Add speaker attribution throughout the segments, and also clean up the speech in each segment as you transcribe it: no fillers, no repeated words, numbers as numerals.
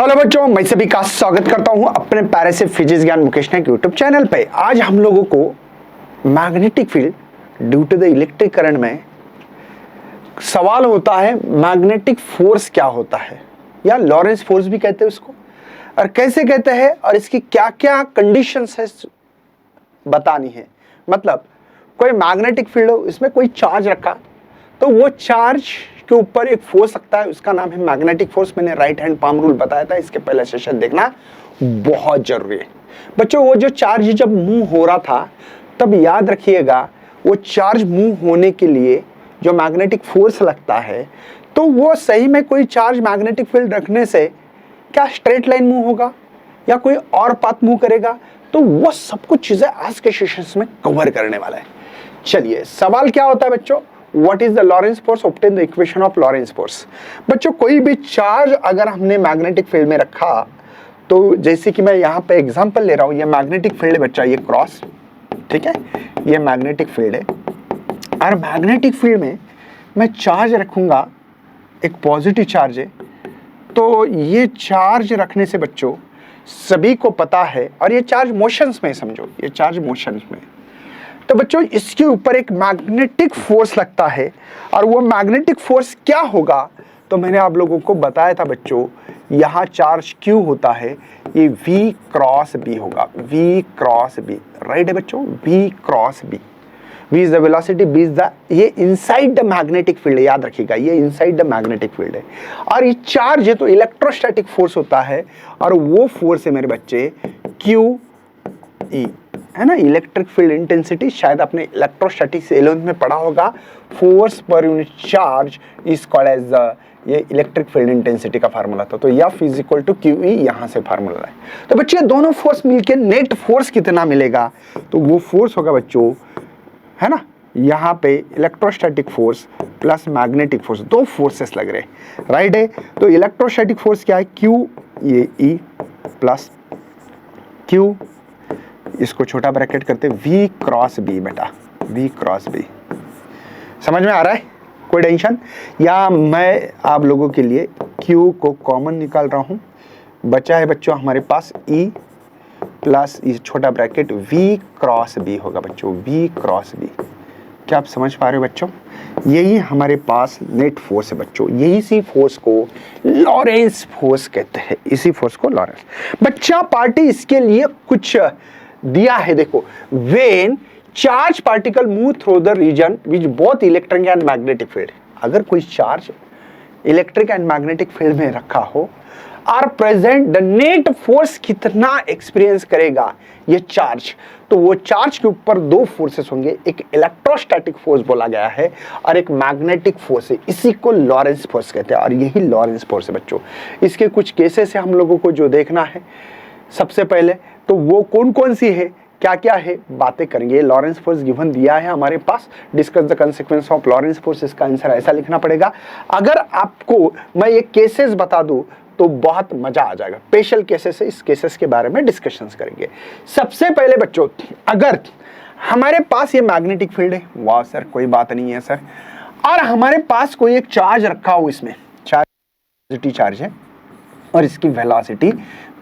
Speaker 1: Hello बच्चों, मैं सभी का स्वागत करता हूं अपने प्यारे से फिजिक्स ज्ञान मुकेश नायक यूट्यूब चैनल पे। आज हम लोगों को magnetic field due to the electric current में सवाल होता है मैग्नेटिक फोर्स क्या होता है, या लॉरेंस फोर्स भी कहते हैं उसको, और कैसे कहते हैं और इसकी क्या क्या कंडीशंस है बतानी है। मतलब कोई मैग्नेटिक फील्ड हो, इसमें कोई चार्ज रखा तो वो चार्ज के ऊपर एक फोर्स लगता है, उसका नाम है मैग्नेटिक फोर्स। मैंने राइट हैंड पाम रूल बताया था, इसके पहले सेशन देखना बहुत जरूरी है बच्चों। वो जो चार्ज जब मूव हो रहा था तब याद रखिएगा, वो चार्ज मूव होने के लिए जो मैग्नेटिक फोर्स लगता है, तो वो सही में कोई चार्ज मैग्नेटिक फील्ड रखने से क्या स्ट्रेट लाइन मूव होगा या कोई और पाथ मूव करेगा, तो वो सब कुछ चीजें आज के सेशन में कवर करने वाला है। चलिए, सवाल क्या होता है बच्चों, What is the Lorentz force? Obtain the equation of Lorentz force। बच्चों, कोई भी चार्ज अगर हमने मैग्नेटिक फील्ड में रखा, तो जैसे कि मैं यहाँ पे एग्जांपल ले रहा हूँ, ये मैग्नेटिक फील्ड है बच्चा, ये क्रॉस, ठीक है, ये मैग्नेटिक फील्ड है। और मैग्नेटिक फील्ड में मैं चार्ज रखूंगा, एक पॉजिटिव चार्ज है, तो ये चार्ज रखने से बच्चों सभी को पता है, और ये चार्ज मोशंस में, समझो ये चार्ज मोशंस में, तो बच्चों इसके ऊपर एक मैग्नेटिक फोर्स लगता है। और वो मैग्नेटिक फोर्स क्या होगा, तो मैंने आप लोगों को बताया था बच्चों, यहाँ चार्ज Q होता है, ये V क्रॉस B होगा, V क्रॉस B, राइट है बच्चों, V cross B। V is the velocity, B is the, ये इनसाइड द मैग्नेटिक फील्ड है, याद रखिएगा ये इनसाइड द मैग्नेटिक फील्ड है। और ये चार्ज है तो इलेक्ट्रोस्टैटिक फोर्स होता है, और वो फोर्स है मेरे बच्चे QE, है ना, इलेक्ट्रिक फील्ड इंटेंसिटी। शायद आपने इलेक्ट्रोस्टैटिक्स 11th में पढ़ा होगा, फोर्स पर unit charge is called as ये इलेक्ट्रिक फील्ड इंटेंसिटी का फार्मूला था। तो F is equal to QE, यहाँ से फार्मूला है। तो बच्चे दोनों फोर्स मिलके नेट फोर्स कितना मिलेगा, तो वो फोर्स होगा बच्चों, है ना, यहाँ पे electrostatic force plus magnetic force, दो फोर्सेस लग रहे, राइट है। तो इलेक्ट्रोस्टैटिक फोर्स क्या है, Q, ये E प्लस Q, इसको छोटा ब्रैकेट करते V क्रॉस B बेटा, V क्रॉस B। समझ में आ रहा है, कोई टेंशन? या मैं आप लोगों के लिए Q को कॉमन निकाल रहा हूं, बचा है बच्चों हमारे पास E प्लस ये छोटा ब्रैकेट V क्रॉस B होगा बच्चों, V क्रॉस B। क्या आप समझ पा रहे हो बच्चों? यही हमारे पास नेट फोर्स है बच्चों, यही सी फोर्स को लॉरेंस फोर्स कहते हैं, इसी फोर्स को लॉरेंस। बच्चा पार्टी इसके लिए कुछ दिया है, देखो, when charge particle move through the region which both electric and magnetic field. अगर कोई charge electric and magnetic field में रखा हो, are present, the net force कितना एक्सपीरियंस करेगा ये चार्ज, तो वो चार्ज के ऊपर दो फोर्सेस होंगे, एक इलेक्ट्रोस्टैटिक फोर्स बोला गया है और एक मैग्नेटिक फोर्स है, इसी को लॉरेंस फोर्स कहते हैं। और यही लॉरेंस फोर्स है बच्चों। इसके कुछ केसेस है हम लोगों को जो देखना है। सबसे पहले तो वो कौन कौन सी है, क्या क्या है, बातें करेंगे। लॉरेंस फोर्स गिवन दिया है हमारे पास, discuss the consequence of Lorentz force, इसका आंसर ऐसा लिखना पड़ेगा। अगर आपको मैं ये केसेस बता दूं तो बहुत मजा आ जाएगा, स्पेशल केसेस है, इस केसेस के बारे में डिस्कशंस करेंगे। सबसे पहले बच्चों, अगर हमारे पास ये मैग्नेटिक फील्ड है, वाह सर कोई बात नहीं है सर, और हमारे पास कोई एक चार्ज रखा हो, इसमें चार्ज चार्ज है और इसकी वेलोसिटी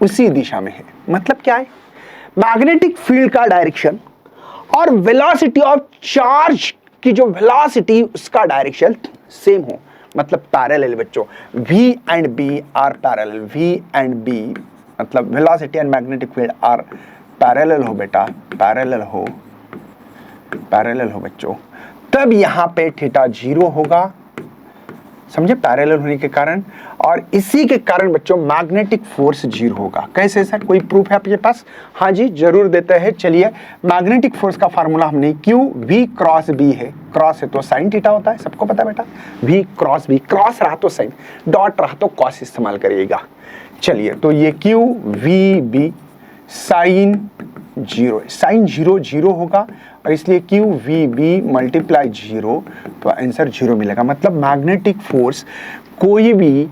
Speaker 1: उसी दिशा में है। मतलब क्या है, मैग्नेटिक फील्ड का डायरेक्शन और वेलोसिटी ऑफ चार्ज की जो वेलोसिटी उसका डायरेक्शन सेम हो, मतलब पैरेलल बच्चों, V and B are parallel, V and B मतलब velocity and magnetic field are parallel हो बेटा, पैरेलल हो बच्चों, तब यहाँ पे थीटा 0 होगा, समझे, पैरेलल होने के कारण। और इसी के कारण बच्चों मैग्नेटिक फोर्स 0 होगा। कैसे सर, कोई प्रूफ है आपके पास? हाँ जी जरूर देते हैं। चलिए, मैग्नेटिक फोर्स का फार्मूला हमने Q V क्रॉस B है, क्रॉस है तो साइन थीटा होता है, सबको पता है बेटा, V क्रॉस B, क्रॉस रहा तो साइन, डॉट रहा तो कॉस इस्तेमाल करिएगा। चलिए, तो ये Q V B sine 0, sine 0 0 होगा, और इसलिए Q V B मल्टीप्लाई 0, तो आंसर 0 मिलेगा। मतलब मैग्नेटिक फोर्स कोई भी,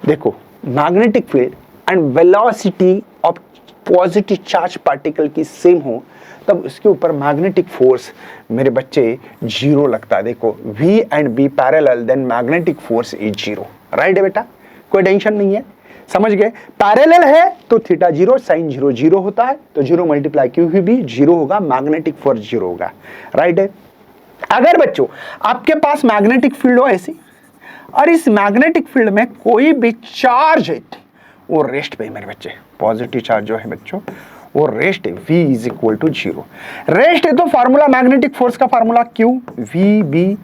Speaker 1: देखो, magnetic field and velocity of positive charge particle की सेम हो, तब उसके ऊपर मैग्नेटिक फोर्स मेरे बच्चे 0 लगता है। देखो, V and B parallel, then magnetic force is 0, right है बेटा, कोई टेंशन नहीं है। समझ गए? पैरेलल है तो थीटा 0 साइन 0 0 होता है, तो 0 मल्टीप्लाई क्यू भी 0 होगा, मैग्नेटिक फोर्स 0 होगा, राइट है। अगर बच्चों आपके पास मैग्नेटिक फील्ड हो ऐसी, और इस मैग्नेटिक फील्ड में कोई भी चार्ज है वो रेस्ट पे है मेरे बच्चे, पॉजिटिव चार्ज जो है बच्चों वो रेस्ट है, V is equal to 0। Rest है तो फार्मूला मैग्नेटिक फोर्स का formula Q V B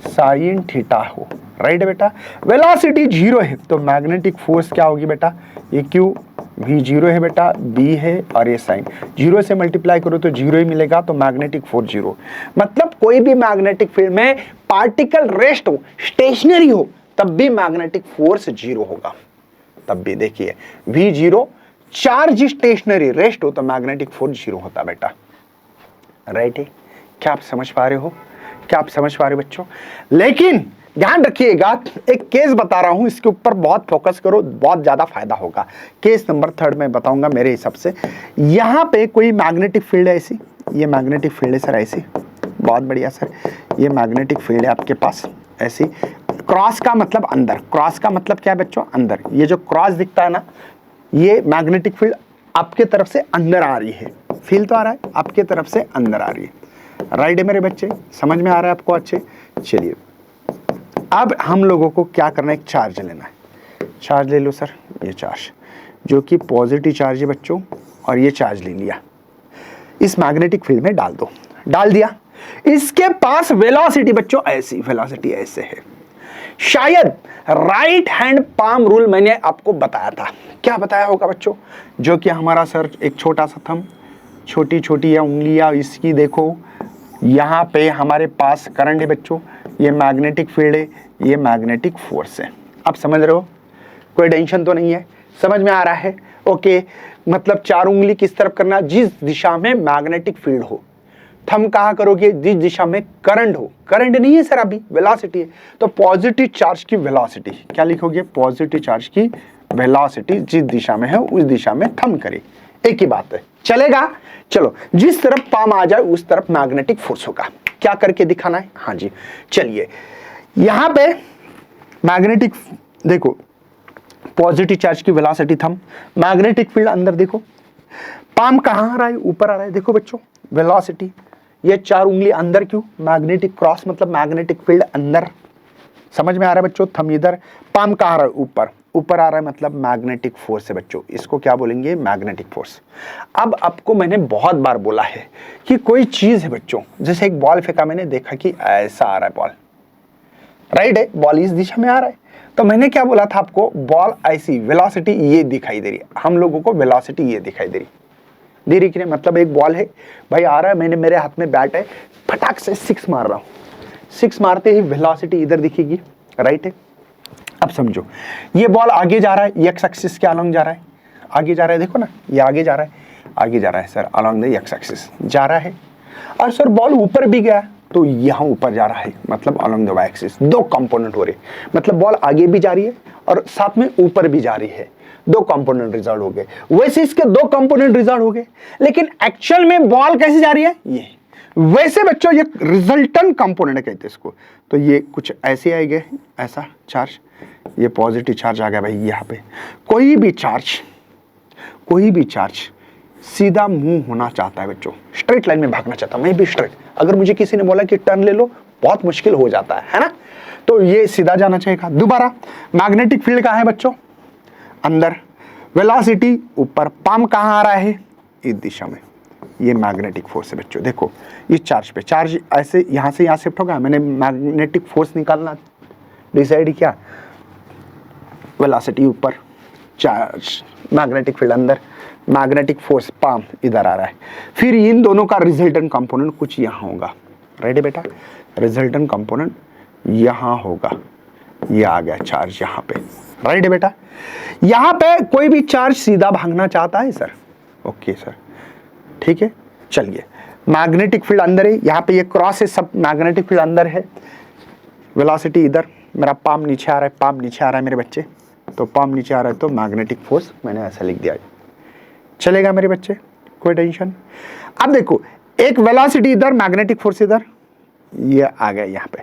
Speaker 1: sine theta हो, राइट बेटा। वेलोसिटी 0 है तो मैग्नेटिक फोर्स क्या होगी बेटा, ये Q V 0 है बेटा, B है और ये साइन 0 से मल्टीप्लाई करो तो 0 ही मिलेगा, तो मैग्नेटिक फोर्स 0। मतलब कोई भी मैग्नेटिक फील्ड में पार्टिकल रेस्ट हो, स्टेशनरी हो, तब भी मैग्नेटिक फोर्स 0 होगा। तब भी देखिए V 0 चार्ज स्टेशनरी, रेस्ट हो तो मैग्नेटिक फोर्स 0 होता बेटा, राइट है। क्या आप समझ पा रहे हो? क्या आप समझ पा रहे हो बच्चों? लेकिन ध्यान रखिएगा, एक केस बता रहा हूं, इसके ऊपर बहुत फोकस करो, बहुत ज्यादा फायदा होगा। केस नंबर 3 में बताऊंगा मेरे हिसाब से। यहां पे कोई मैग्नेटिक फील्ड है ऐसी, ये मैग्नेटिक फील्ड है सर ऐसी, बहुत बढ़िया सर, ये मैग्नेटिक फील्ड है आपके पास ऐसी। क्रॉस का मतलब अंदर, क्रॉस का मतलब क्या है बच्चों, अंदर। ये जो क्रॉस दिखता है ना, ये मैग्नेटिक फील्ड आपके तरफ से अंदर आ रही है, फील तो आ रहा है, आपके तरफ से अंदर आ रही है, राइट है मेरे बच्चे, समझ में आ रहा है आपको अच्छे? चलिए अब हम लोगों को क्या करना है, एक चार्ज लेना है। चार्ज ले लो सर, ये चार्ज जो कि पॉजिटिव चार्ज है बच्चों, और ये चार्ज ले लिया, इस मैग्नेटिक फील्ड में डाल दो, डाल दिया। इसके पास वेलोसिटी बच्चों ऐसी, वेलोसिटी ऐसे है। शायद राइट हैंड पाम रूल मैंने आपको बताया था, क्या बताया होगा बच्चों, जो कि हमारा सर एक छोटा सा थंब, छोटी छोटी या उंगलियां इसकी देखो, यहाँ पे हमारे पास करंट है बच्चों, ये मैग्नेटिक फील्ड है, ये मैग्नेटिक फोर्स है। आप समझ रहे हो? कोई टेंशन तो नहीं है, समझ में आ रहा है? ओके, मतलब 4 उंगली किस तरफ करना, जिस दिशा में मैग्नेटिक फील्ड हो। थंब कहाँ करोगे, जिस दिशा में करंट हो। करंट नहीं है सर अभी, वेलोसिटी है, तो पॉजिटिव चार्ज की वेलोसिटी क्या लिखोगे, पॉजिटिव चार्ज की वेलोसिटी जिस दिशा में है उस दिशा में थंब करे, एक ही बात है, चलेगा? चलो, जिस तरफ पाम आ जाए उस तरफ मैग्नेटिक फोर्स होगा। क्या करके दिखाना है? हाँ जी, चलिए यहां पे मैग्नेटिक, देखो पॉजिटिव चार्ज की वेलोसिटी थंब, मैग्नेटिक फील्ड अंदर, देखो पाम कहां आ रहा है, ऊपर आ रहा है, देखो बच्चों वेलोसिटी, ये 4 उंगली अंदर, क्यों, मैग्नेटिक क्रॉस मतलब मैग्नेटिक फील्ड अंदर, समझ में आ रहा है बच्चों? थंब इधर, पाम कहां आ रहा है, ऊपर, ऊपर आ रहा है मतलब मैग्नेटिक फोर्स है बच्चों, इसको क्या बोलेंगे, मैग्नेटिक फोर्स। अब आपको मैंने बहुत बार बोला है कि कोई चीज है बच्चों, जैसे एक बॉल फेंका, मैंने देखा कि ऐसा आ रहा है बॉल, राइट है, बॉल इस दिशा में आ रहा है, तो मैंने क्या बोला था आपको, बॉल ऐसी, वेलोसिटी ये दिखाई दे रही है, हम लोगों को वेलोसिटी ये दिखाई दे रही कि नहीं, मतलब एक बॉल है भाई आ रहा है, मैंने मेरे हाथ में बैट है, फटाक से 6 मार रहा हूं, 6 मारते ही वेलोसिटी इधर दिखेगी, राइट है। अब समझो, ये बॉल आगे जा रहा है, एक्स एक्सिस के अलोंग जा रहा है, आगे जा रहा है, देखो ना ये आगे जा रहा है, आगे जा रहा है sir, along the x axis जा रहा है, और सर बॉल ऊपर भी गया तो यहाँ ऊपर जा रहा है, मतलब along the Y axis. 2 component हो रहे, मतलब बॉल आगे भी जा रही है और साथ में ऊपर भी जा रही है, 2 कंपोनेंट रिजल्ट हो गए। वैसे इसके 2 कंपोनेंट रिजल्ट हो गए, लेकिन एक्चुअल में बॉल कैसे जा रही है, ये वैसे बच्चों ये रिजल्टेंट कंपोनेंट कहते हैं इसको, तो ये कुछ ऐसे आएंगे, ऐसा चार्ज, ये पॉजिटिव चार्ज आ गया भाई यहाँ पे। कोई भी चार्ज सीधा मूव होना चाहता है बच्चों, स्ट्रेट लाइन में भागना चाहता, मैं भी स्ट्रेट, अगर मुझे किसी ने बोला कि टर्न ले लो, बहुत मुश्किल हो जाता है ना, तो ये सीधा जाना चाहिए। दोबारा मैग्नेटिक फील्ड कहाँ है बच्चों, अंदर, वेलोसिटी ऊपर, पाम कहाँ आ रहा है, इस दिशा में, ये मैग्नेटिक फोर्स है बच्चों। देखो इस चार्ज पे, चार्ज ऐसे यहाँ से यहाँ शिफ्ट होगा, मैंने मैग्नेटिक फोर्स निकालना डिसाइड किया, वेलोसिटी ऊपर, चार्ज मैग्नेटिक फील्ड अंदर, मैग्नेटिक फोर्स पाम इधर आ रहा है, फिर इन दोनों का रिजल्टेंट कंपोनेंट कुछ यहाँ होगा, राइट बेटा, रिजल्टेंट कंपोनेंट यहाँ होगा, ये आ गया चार्ज यहाँ पे, राइट है बेटा। यहाँ पे कोई भी चार्ज सीधा भागना चाहता है सर, ओके सर, ठीक है। चलिए मैग्नेटिक फील्ड अंदर है, यहाँ पे ये क्रॉस है, सब मैग्नेटिक फील्ड अंदर है, वेलोसिटी इधर, मेरा पाम नीचे आ रहा है, पाम नीचे आ रहा है मेरे बच्चे, तो पाम नीचे आ रहा है तो मैग्नेटिक फोर्स मैंने ऐसा लिख दिया, चलेगा मेरे बच्चे, कोई टेंशन। अब देखो एक वेलोसिटी इधर, मैग्नेटिक फोर्स इधर, ये आ गया यहाँ पे,